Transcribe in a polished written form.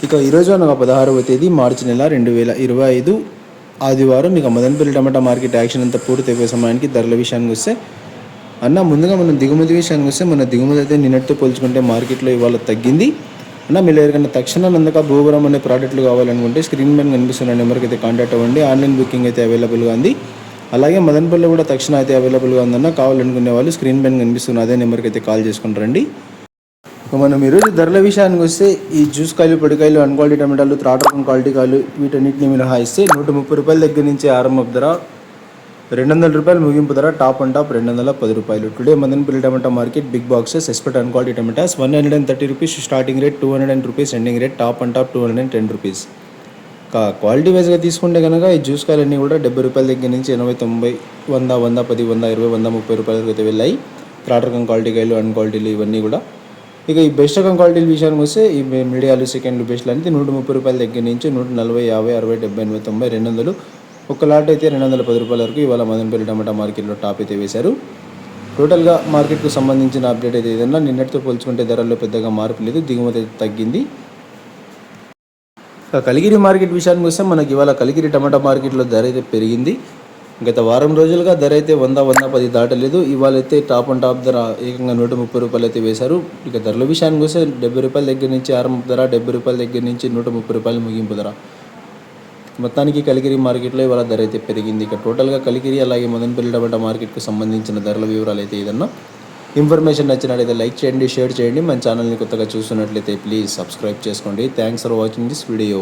ఇక ఈరోజు అనగా 16వ తేదీ మార్చి నెల 2025 ఆదివారం. ఇక మదనపల్లి టమాటా మార్కెట్ యాక్షన్ అంతా పూర్తయిపోయే సమయానికి ధరల విషయానికి వస్తే ముందుగా మనం దిగుమతి విషయానికి వస్తే మన దిగుమతి అయితే నిన్నటితో పోల్చుకుంటే మార్కెట్లో ఇవాళ తగ్గింది. మీరు ఎవరికైనా తక్షణ నందక భూవరం అనే ప్రోడక్ట్లు కావాలనుకుంటే స్క్రీన్ పైన కనిపిస్తున్న నెంబర్కి అయితే కాంటాక్ట్ అవ్వండి. ఆన్లైన్ బుకింగ్ అయితే అవైలబుల్గా ఉంది. అలాగే మదనపల్లి కూడా తక్షణ అయితే అవైలబుల్గా ఉందన్న. కావాలనుకునే వాళ్ళు స్క్రీన్ పైన కనిపిస్తున్న అదే నెంబర్కి అయితే కాల్ చేసుకుంటారండి. మనం ఈరోజు ధరల విషయానికి వస్తే ఈ జ్యూస్ కాయలు, పొడికాయలు, అన్క్వాలిటీ టమాటాలు, థర్డ్ రకం క్వాలిటీ కాయలు వీటన్నిటిని మినహాయిస్తే 130 రూపాయల దగ్గర నుంచి ఆరంభ ధర, 200 రూపాయలు ముగింపు ధర, టాప్ అండ్ టాప్ 210 రూపాయలు. Today Madanapalle tomato market big boxes expect and quality tomatoes 130 rupees starting rate, 200 rupees ending rate, top and top 210 rupees. Quality వైజ్గా తీసుకుంటే కనుక ఈ జ్యూస్ కాయలన్నీ కూడా 70 రూపాయల దగ్గర నుంచి 80, 90, 100, 110, 120, 130 రూపాయల వరకు అయితే వెళ్ళాయి. థర్డ్ రకం క్వాలిటీ కాయలు, అన్క్వాలిటీలు ఇవన్నీ కూడా. ఇక ఈ బెస్ట్ రకం క్వాలిటీల విషయానికి వస్తే ఈ మీడియాలు, సెకండ్లు, బెస్ట్లు అనేది 130 రూపాయల దగ్గర నుంచి 140, 50, 60, 70, 80, 90, 200, ఒక లాట్ అయితే 210 రూపాయల వరకు ఇవాళ మదనపల్లి టమాటా మార్కెట్లో టాప్ అయితే వేశారు. టోటల్గా మార్కెట్కు సంబంధించిన అప్డేట్ అయితే ఏదన్నా నిన్నటితో పోల్చుకుంటే ధరల్లో పెద్దగా మార్పు లేదు, దిగుమతి అయితే తగ్గింది. కలిగిరి మార్కెట్ విషయానికి వస్తే మనకి ఇవాళ కలిగిరి టమాటా మార్కెట్లో ధర అయితే పెరిగింది. గత వారం రోజులుగా ధర అయితే 100, 110 దాటలేదు. ఇవాళ అయితే టాప్ అండ్ టాప్ ధర ఏకంగా 130 రూపాయలు అయితే వేశారు. ఇక ధరల విషయానికి వస్తే 70 రూపాయల దగ్గర నుంచి ఆరంభ ధర, 70 రూపాయల దగ్గర నుంచి 130 రూపాయలు ముగింపు ధర. మొత్తానికి కలిగిరి మార్కెట్లో ఇవాళ ధర అయితే పెరిగింది. ఇక టోటల్గా కలిగిరి అలాగే మదనపల్లి టమాటా మార్కెట్కు సంబంధించిన ధరల వివరాలు అయితే ఏదన్నా ఇన్ఫర్మేషన్ నచ్చినట్లయితే లైక్ చేయండి, షేర్ చేయండి. మన ఛానల్ని కొత్తగా చూస్తున్నట్లయితే ప్లీజ్ సబ్స్క్రైబ్ చేసుకోండి. Thanks for watching this video.